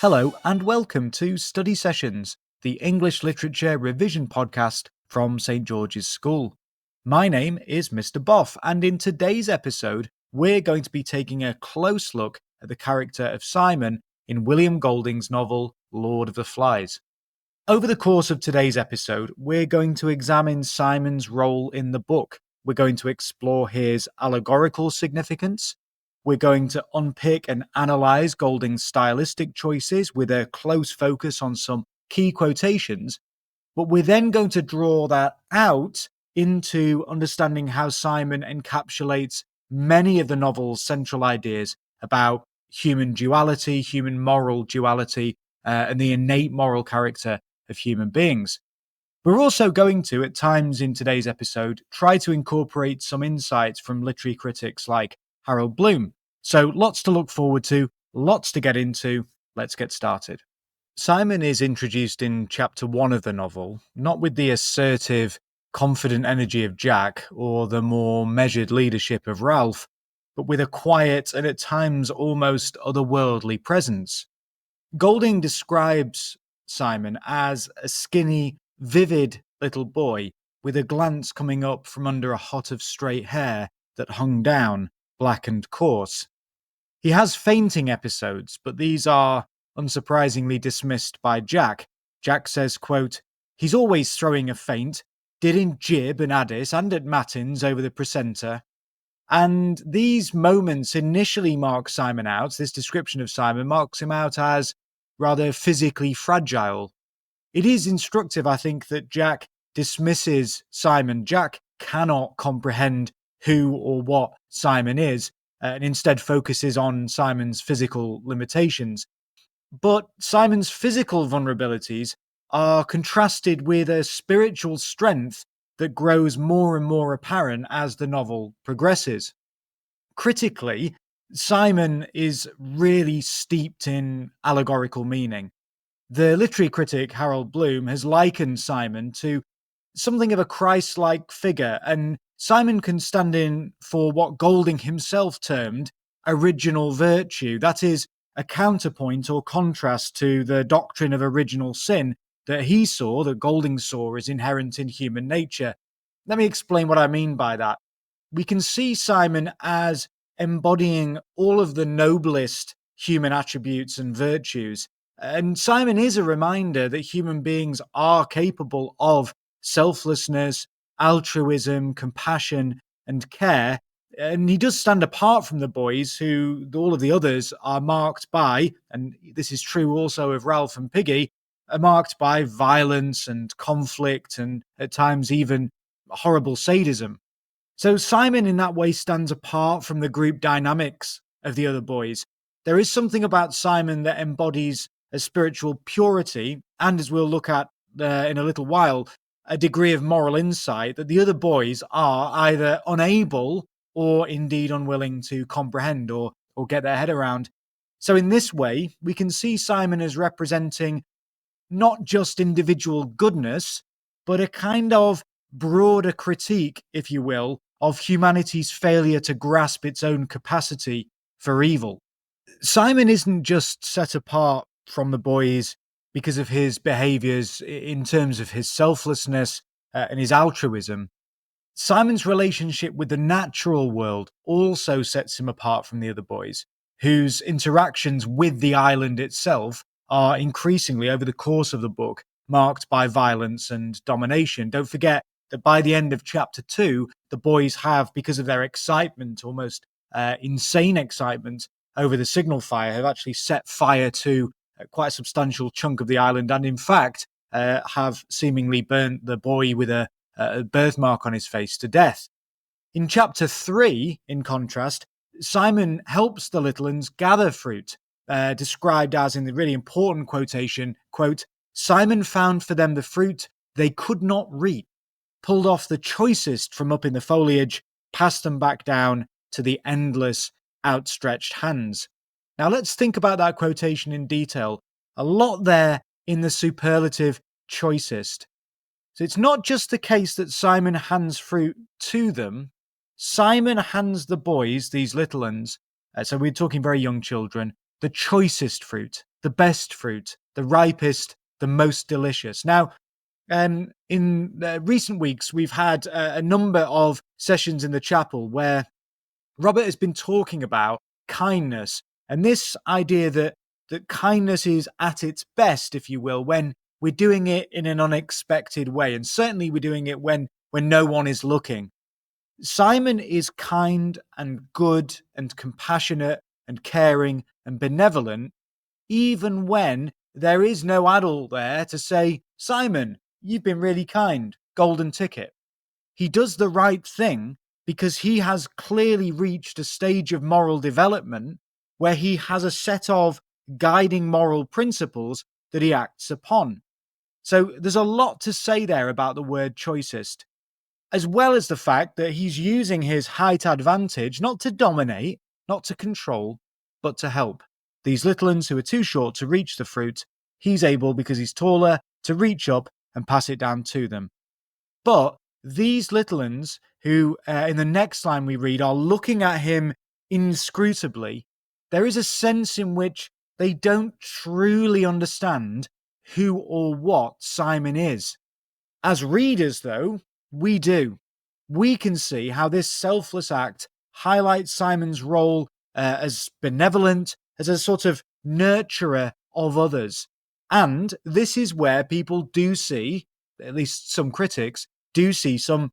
Hello and welcome to Study Sessions, the English Literature revision podcast from St George's School. My name is Mr. Boff, and in today's episode, we're going to be taking a close look at the character of Simon in William Golding's novel Lord of the Flies. Over the course of today's episode, we're going to examine Simon's role in the book. We're going to explore his allegorical significance. We're going to unpick and analyse Golding's stylistic choices with a close focus on some key quotations. But we're then going to draw that out into understanding how Simon encapsulates many of the novel's central ideas about human duality, human moral duality, and the innate moral character of human beings. We're also going to, at times in today's episode, try to incorporate some insights from literary critics like Harold Bloom. So lots to look forward to, lots to get into. Let's get started. Simon is introduced in chapter 1 of the novel, not with the assertive, confident energy of Jack or the more measured leadership of Ralph, but with a quiet and at times almost otherworldly presence. Golding describes Simon as a skinny, vivid little boy with a glance coming up from under a hot of straight hair that hung down, black and coarse. He has fainting episodes, but these are unsurprisingly dismissed by Jack. Jack says, quote, "He's always throwing a feint, did in Jib and Addis and at Matins over the Presenter." And these moments initially mark Simon out, this description of Simon marks him out as rather physically fragile. It is instructive, I think, that Jack dismisses Simon. Jack cannot comprehend who or what Simon is, and instead focuses on Simon's physical limitations. But Simon's physical vulnerabilities are contrasted with a spiritual strength that grows more and more apparent as the novel progresses. Critically, Simon is really steeped in allegorical meaning. The literary critic Harold Bloom has likened Simon to something of a Christ-like figure, and Simon can stand in for what Golding himself termed original virtue, that is, a counterpoint or contrast to the doctrine of original sin that Golding saw as inherent in human nature. Let me explain what I mean by that. We can see Simon as embodying all of the noblest human attributes and virtues. And Simon is a reminder that human beings are capable of selflessness, altruism, compassion, and care. And he does stand apart from the boys who, all of the others, are marked by, and this is true also of Ralph and Piggy, are marked by violence and conflict and at times even horrible sadism. So Simon in that way stands apart from the group dynamics of the other boys. There is something about Simon that embodies a spiritual purity, and as we'll look at in a little while, a degree of moral insight that the other boys are either unable or indeed unwilling to comprehend or get their head around. So in this way, we can see Simon as representing not just individual goodness, but a kind of broader critique, if you will, of humanity's failure to grasp its own capacity for evil. Simon isn't just set apart from the boys because of his behaviours in terms of his selflessness and his altruism. Simon's relationship with the natural world also sets him apart from the other boys, whose interactions with the island itself are increasingly, over the course of the book, marked by violence and domination. Don't forget that by the end of chapter 2, the boys have, because of their excitement, almost insane excitement over the signal fire, have actually set fire to quite a substantial chunk of the island, and in fact have seemingly burnt the boy with a birthmark on his face to death. In chapter 3, in contrast, Simon helps the little ones gather fruit, described as, in the really important quotation, quote, "Simon found for them the fruit they could not reap, pulled off the choicest from up in the foliage, passed them back down to the endless outstretched hands." Now let's think about that quotation in detail. A lot there in the superlative choicest. So it's not just the case that Simon hands fruit to them. Simon hands the boys, these little ones, so we're talking very young children, the choicest fruit. the best fruit, the ripest, the most delicious. Now, in recent weeks, we've had a number of sessions in the chapel where Robert has been talking about kindness and this idea that kindness is at its best, if you will, when we're doing it in an unexpected way. And certainly we're doing it when no one is looking. Simon is kind and good and compassionate and caring and benevolent, even when there is no adult there to say, Simon, you've been really kind, golden ticket. He does the right thing because he has clearly reached a stage of moral development where he has a set of guiding moral principles that he acts upon. So there's a lot to say there about the word choicest, as well as the fact that he's using his height advantage not to dominate, not to control, but to help. These little ones who are too short to reach the fruit, he's able, because he's taller, to reach up and pass it down to them. But these little ones who, in the next line we read, are looking at him inscrutably, there is a sense in which they don't truly understand who or what Simon is. As readers, though, we do. We can see how this selfless act highlights Simon's role as benevolent, as a sort of nurturer of others. And this is where people do see, at least some critics, do see some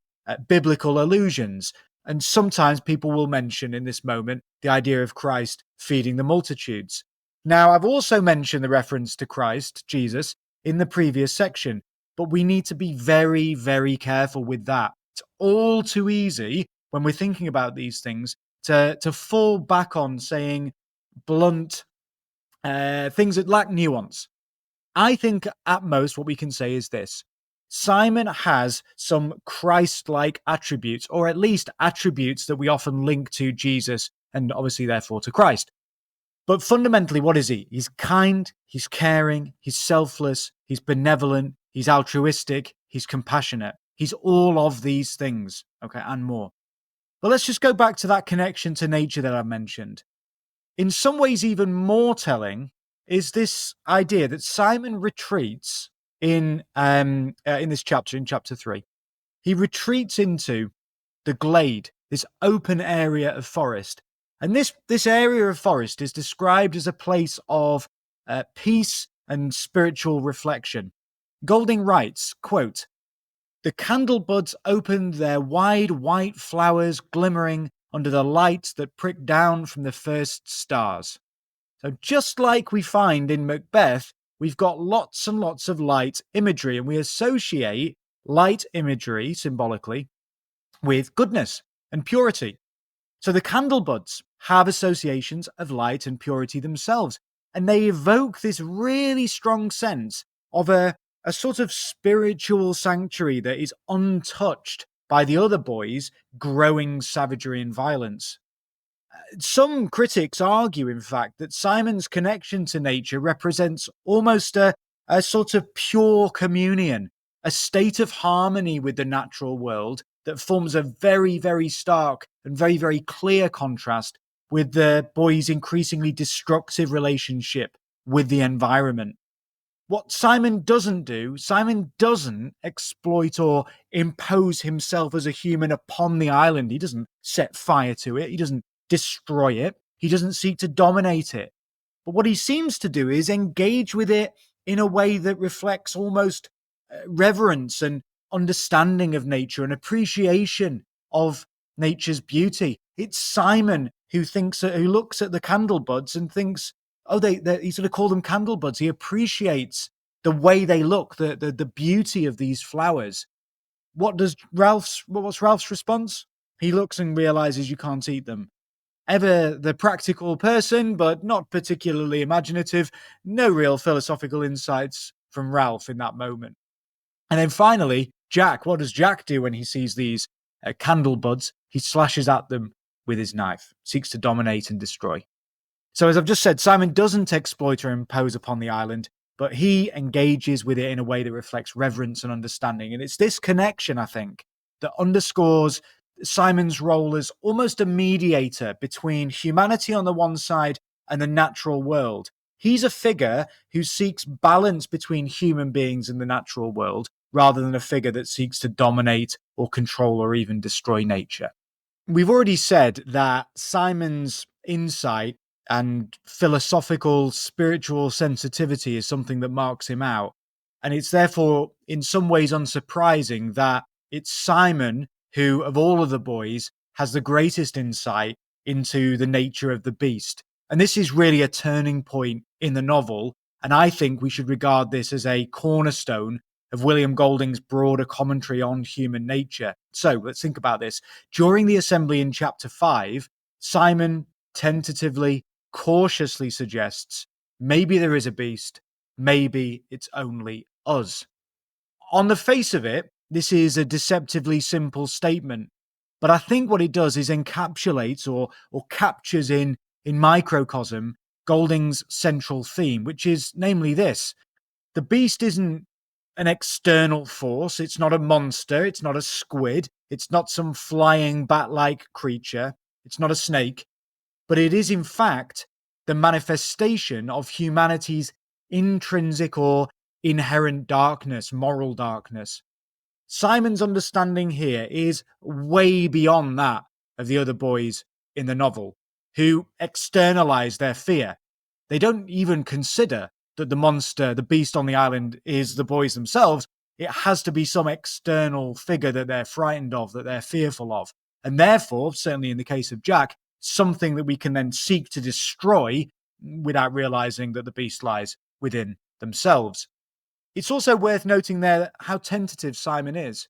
biblical allusions. And sometimes people will mention in this moment the idea of Christ feeding the multitudes. Now, I've also mentioned the reference to Christ, Jesus, in the previous section, but we need to be very, very careful with that. It's all too easy when we're thinking about these things to fall back on saying blunt things that lack nuance. I think at most what we can say is this. Simon has some Christ-like attributes, or at least attributes that we often link to Jesus and obviously therefore to Christ. But fundamentally, what is he? He's kind, he's caring, he's selfless, he's benevolent, he's altruistic, he's compassionate. He's all of these things, okay, and more. But let's just go back to that connection to nature that I mentioned. In some ways, even more telling is this idea that Simon retreats in this chapter, in chapter 3. He retreats into the glade, this open area of forest. And this area of forest is described as a place of peace and spiritual reflection. Golding writes, quote, "The candle buds opened their wide white flowers glimmering under the light that pricked down from the first stars." So just like we find in Macbeth, we've got lots and lots of light imagery, and we associate light imagery symbolically with goodness and purity. So the candle buds have associations of light and purity themselves, and they evoke this really strong sense of a sort of spiritual sanctuary that is untouched by the other boys' growing savagery and violence. Some critics argue, in fact, that Simon's connection to nature represents almost a sort of pure communion, a state of harmony with the natural world that forms a very, very stark and very, very clear contrast with the boy's increasingly destructive relationship with the environment. What Simon doesn't do, Simon doesn't exploit or impose himself as a human upon the island. He doesn't set fire to it. He doesn't destroy it. He doesn't seek to dominate it. But what he seems to do is engage with it in a way that reflects almost reverence and understanding of nature and appreciation of nature's beauty. It's Simon who looks at the candle buds and thinks, oh, he's going to call them candle buds. He appreciates the way they look, the beauty of these flowers. What's Ralph's response? He looks and realizes you can't eat them. Ever the practical person, but not particularly imaginative. No real philosophical insights from Ralph in that moment. And then finally, Jack. What does Jack do when he sees these candle buds? He slashes at them with his knife, seeks to dominate and destroy. So as I've just said, Simon doesn't exploit or impose upon the island, but he engages with it in a way that reflects reverence and understanding. And it's this connection, I think, that underscores Simon's role as almost a mediator between humanity on the one side and the natural world. He's a figure who seeks balance between human beings and the natural world, rather than a figure that seeks to dominate or control or even destroy nature. We've already said that Simon's insight and philosophical, spiritual sensitivity is something that marks him out. And it's therefore, in some ways, unsurprising that it's Simon who, of all of the boys, has the greatest insight into the nature of the beast. And this is really a turning point in the novel. And I think we should regard this as a cornerstone of William Golding's broader commentary on human nature. So let's think about this. During the assembly in chapter 5, Simon tentatively, cautiously suggests maybe there is a beast, maybe it's only us. On the face of it, this is a deceptively simple statement, but I think what it does is encapsulates or captures in microcosm Golding's central theme, which is namely this: the beast isn't an external force, it's not a monster, it's not a squid, it's not some flying bat-like creature, it's not a snake, but it is in fact the manifestation of humanity's intrinsic or inherent darkness, moral darkness. Simon's understanding here is way beyond that of the other boys in the novel, who externalize their fear. They don't even consider that the monster, the beast on the island, is the boys themselves. It has to be some external figure that they're frightened of, that they're fearful of. And therefore, certainly in the case of Jack, something that we can then seek to destroy without realizing that the beast lies within themselves. It's also worth noting there how tentative Simon is.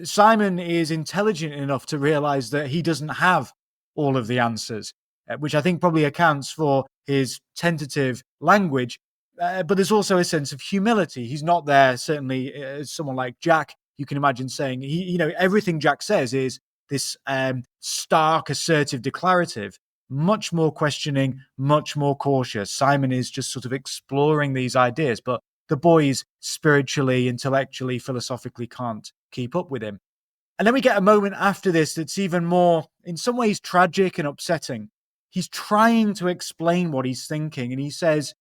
Simon is intelligent enough to realize that he doesn't have all of the answers, which I think probably accounts for his tentative language. But there's also a sense of humility. He's not there, certainly, as someone like Jack, you can imagine saying, everything Jack says is this stark, assertive, declarative, much more questioning, much more cautious. Simon is just sort of exploring these ideas, but the boys spiritually, intellectually, philosophically can't keep up with him. And then we get a moment after this that's even more, in some ways, tragic and upsetting. He's trying to explain what he's thinking, and he says,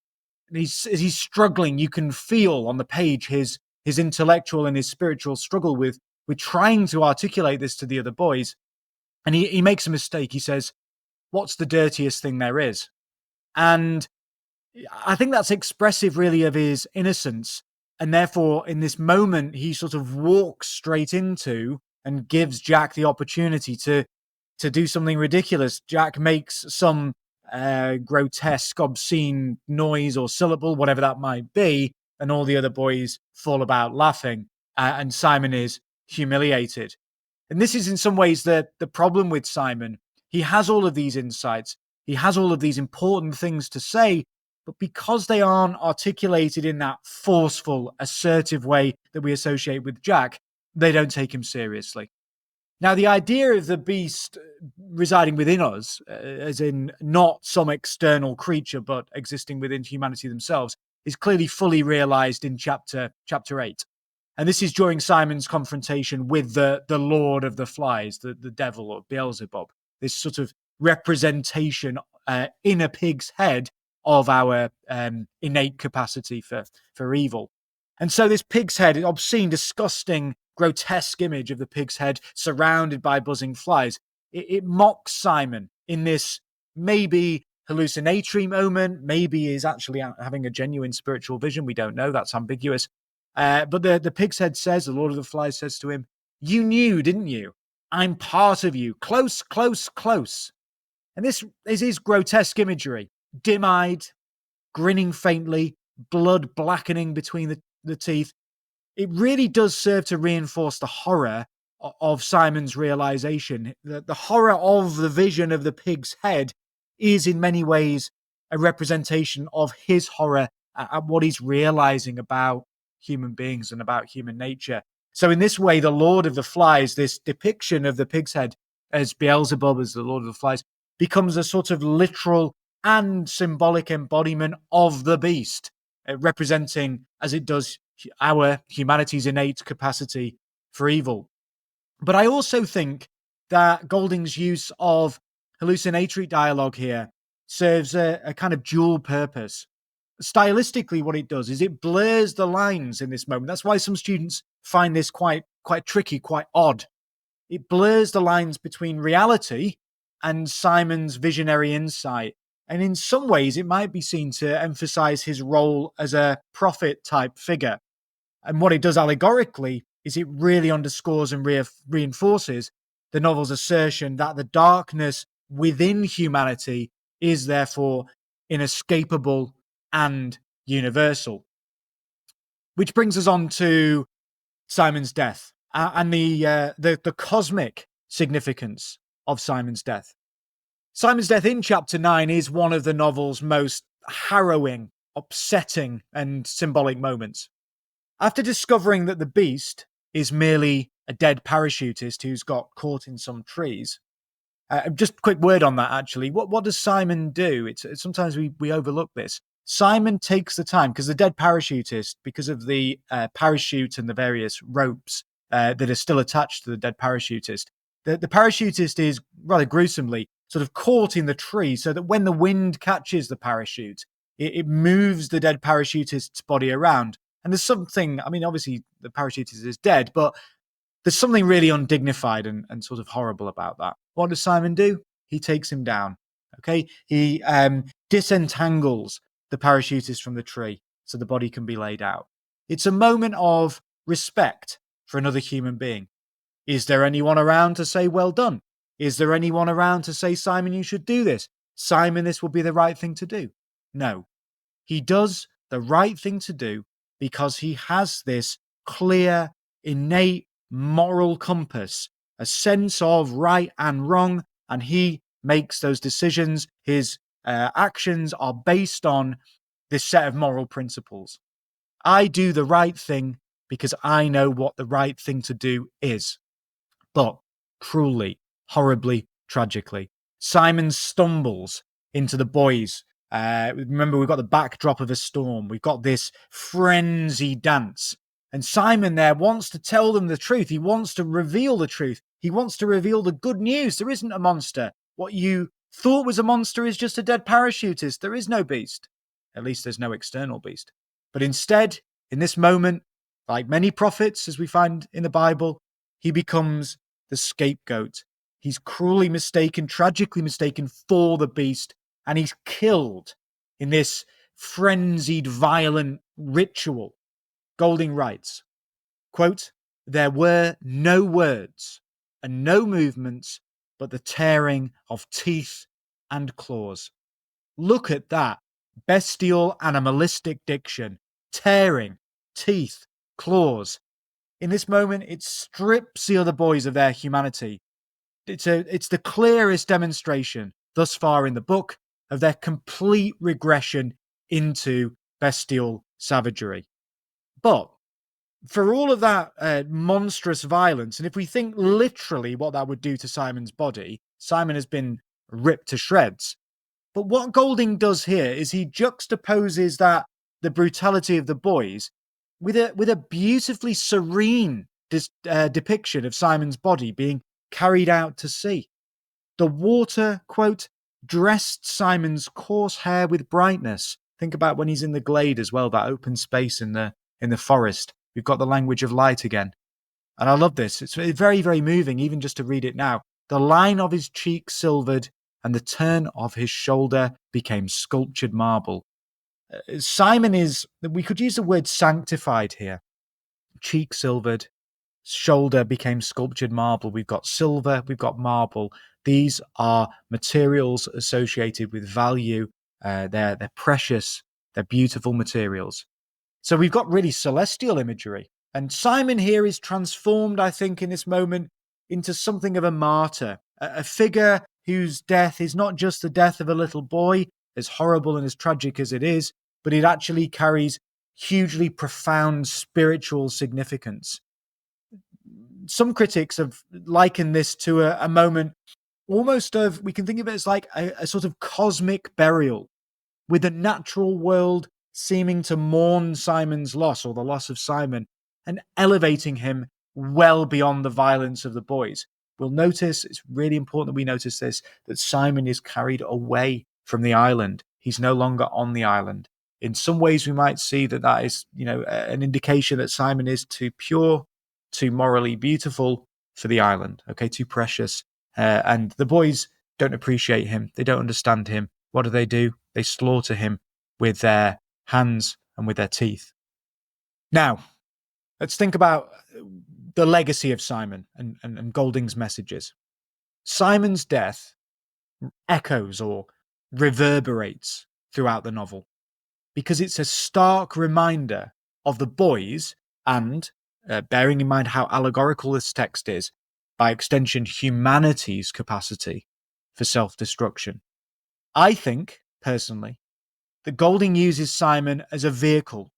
as he's struggling, you can feel on the page his intellectual and his spiritual struggle with trying to articulate this to the other boys. And he makes a mistake. He says, "What's the dirtiest thing there is?" And I think that's expressive, really, of his innocence. And therefore, in this moment, he sort of walks straight into and gives Jack the opportunity to do something ridiculous. Jack makes some grotesque, obscene noise or syllable, whatever that might be, and all the other boys fall about laughing, and Simon is humiliated. And this is in some ways the problem with Simon. He has all of these insights, he has all of these important things to say, but because they aren't articulated in that forceful, assertive way that we associate with Jack, they don't take him seriously. Now, the idea of the beast residing within us, as in not some external creature, but existing within humanity themselves, is clearly fully realized in chapter 8. And this is during Simon's confrontation with the Lord of the Flies, the devil, or Beelzebub, this sort of representation in a pig's head of our innate capacity for evil. And so this pig's head, an obscene, disgusting, grotesque image of the pig's head surrounded by buzzing flies, it mocks Simon in this maybe hallucinatory moment, maybe is actually having a genuine spiritual vision. We don't know, that's ambiguous. But the pig's head says, the Lord of the Flies says to him, "You knew, didn't you? I'm part of you. Close, close, close." And this is grotesque imagery, dim-eyed, grinning faintly, blood blackening between the teeth. It really does serve to reinforce the horror of Simon's realization. The horror of the vision of the pig's head is in many ways a representation of his horror at what he's realizing about human beings and about human nature. So in this way, the Lord of the Flies, this depiction of the pig's head as Beelzebub, as the Lord of the Flies, becomes a sort of literal and symbolic embodiment of the beast, representing, as it does, our humanity's innate capacity for evil. But I also think that Golding's use of hallucinatory dialogue here serves a kind of dual purpose. stylistically, what it does is it blurs the lines in this moment. That's why some students find this quite tricky, quite odd. It blurs the lines between reality and Simon's visionary insight. And in some ways, it might be seen to emphasize his role as a prophet type figure. And what it does allegorically is it really underscores and reinforces the novel's assertion that the darkness within humanity is therefore inescapable and universal. Which brings us on to Simon's death and the cosmic significance of Simon's death. Simon's death in chapter 9 is one of the novel's most harrowing, upsetting, and symbolic moments. After discovering that the beast is merely a dead parachutist who's got caught in some trees, just a quick word on that, actually. What does Simon do? It's sometimes we overlook this. Simon takes the time, because the dead parachutist, because of the parachute and the various ropes that are still attached to the dead parachutist, the parachutist is rather gruesomely sort of caught in the tree, so that when the wind catches the parachute, it moves the dead parachutist's body around. And there's something, I mean, obviously the parachutist is dead, but there's something really undignified and sort of horrible about that. What does Simon do? He takes him down. Okay. He disentangles the parachutist from the tree so the body can be laid out. It's a moment of respect for another human being. Is there anyone around to say, well done? Is there anyone around to say, Simon, you should do this? Simon, this will be the right thing to do. No. He does the right thing to do because he has this clear, innate moral compass, a sense of right and wrong, and he makes those decisions. His actions are based on this set of moral principles. I do the right thing because I know what the right thing to do is. But cruelly, horribly, tragically, Simon stumbles into the boys. Remember, we've got the backdrop of a storm. We've got this frenzy dance. And Simon there wants to tell them the truth. He wants to reveal the truth. He wants to reveal the good news. There isn't a monster. What you thought was a monster is just a dead parachutist. There is no beast. At least there's no external beast. But instead, in this moment, like many prophets, as we find in the Bible, he becomes the scapegoat. He's cruelly mistaken, tragically mistaken for the beast, and he's killed in this frenzied, violent ritual. Golding writes, quote, "There were no words and no movements but the tearing of teeth and claws." Look at that bestial, animalistic diction. Tearing, teeth, claws. In this moment, it strips the other boys of their humanity. It's the clearest demonstration thus far in the book of their complete regression into bestial savagery. But for all of that monstrous violence, and if we think literally what that would do to Simon's body, Simon has been ripped to shreds. But what Golding does here is he juxtaposes the brutality of the boys with a beautifully serene depiction of Simon's body being carried out to sea. The water, quote, "dressed Simon's coarse hair with brightness." Think about when he's in the glade as well, that open space in the forest. We've got the language of light again. And I love this. It's very, very moving, even just to read it now. "The line of his cheek silvered, and the turn of his shoulder became sculptured marble." Simon is, we could use the word sanctified here. Cheek silvered, shoulder became sculptured marble. We've got silver, we've got marble. These are materials associated with value. They're precious, they're beautiful materials. So we've got really celestial imagery. And Simon here is transformed, I think, in this moment into something of a martyr, a figure whose death is not just the death of a little boy, as horrible and as tragic as it is, but it actually carries hugely profound spiritual significance. Some critics have likened this to a moment almost of, we can think of it as like a sort of cosmic burial, with the natural world seeming to mourn Simon's loss, or the loss of Simon, and elevating him well beyond the violence of the boys. We'll notice, it's really important that we notice this, that Simon is carried away from the island. He's no longer on the island. In some ways, we might see that is, an indication that Simon is too pure, too morally beautiful for the island, okay, too precious. And the boys don't appreciate him. They don't understand him. What do? They slaughter him with their hands and with their teeth. Now, let's think about the legacy of Simon and Golding's messages. Simon's death echoes or reverberates throughout the novel because it's a stark reminder of the boys and, bearing in mind how allegorical this text is, by extension, humanity's capacity for self-destruction. I think, personally, that Golding uses Simon as a vehicle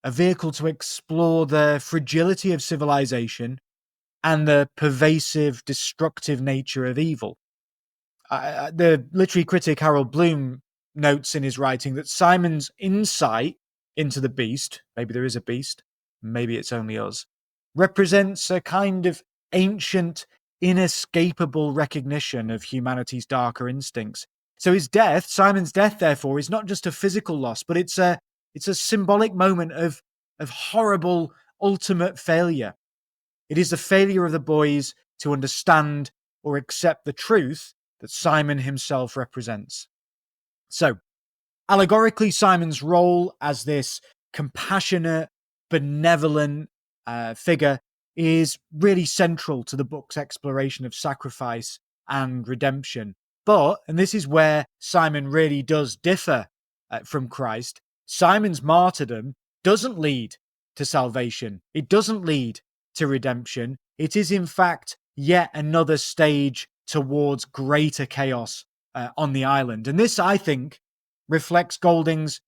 to explore the fragility of civilization and the pervasive, destructive nature of evil. The literary critic Harold Bloom notes in his writing that Simon's insight into the beast, maybe there is a beast, maybe it's only us, represents a kind of ancient, inescapable recognition of humanity's darker instincts. So his death, Simon's death, therefore, is not just a physical loss, but it's a symbolic moment of horrible, ultimate failure. It is the failure of the boys to understand or accept the truth that Simon himself represents. So, allegorically, Simon's role as this compassionate, benevolent figure is really central to the book's exploration of sacrifice and redemption. But, and this is where Simon really does differ from Christ, Simon's martyrdom doesn't lead to salvation. It doesn't lead to redemption. It is, in fact, yet another stage towards greater chaos on the island. And this, I think, reflects Golding's,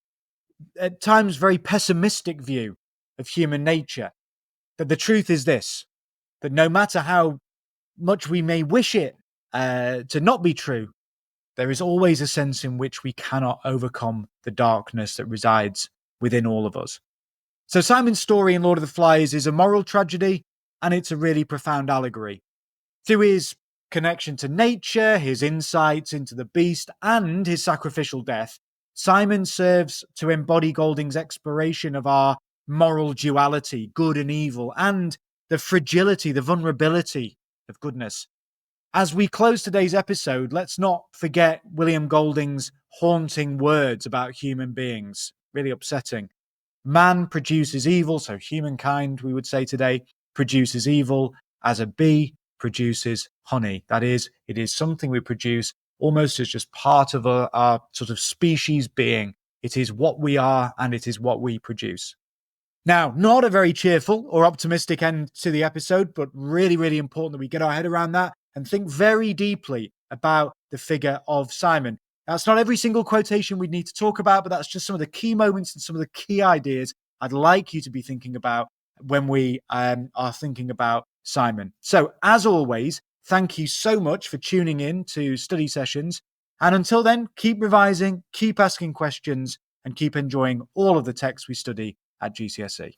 at times, very pessimistic view of human nature. That the truth is this, that no matter how much we may wish it to not be true, there is always a sense in which we cannot overcome the darkness that resides within all of us. So Simon's story in Lord of the Flies is a moral tragedy, and it's a really profound allegory. Through his connection to nature, his insights into the beast, and his sacrificial death, Simon serves to embody Golding's exploration of our moral duality, good and evil, and the fragility, the vulnerability of goodness. As we close today's episode, let's not forget William Golding's haunting words about human beings. Really upsetting. Man produces evil, so humankind, we would say today, produces evil as a bee produces honey. That is, it is something we produce almost as just part of our sort of species being. It is what we are, and it is what we produce. Now, not a very cheerful or optimistic end to the episode, but really, really important that we get our head around that and think very deeply about the figure of Simon. That's not every single quotation we need to talk about, but that's just some of the key moments and some of the key ideas I'd like you to be thinking about when we are thinking about Simon. So, as always, thank you so much for tuning in to study sessions. And until then, keep revising, keep asking questions, and keep enjoying all of the texts we study at GCSE.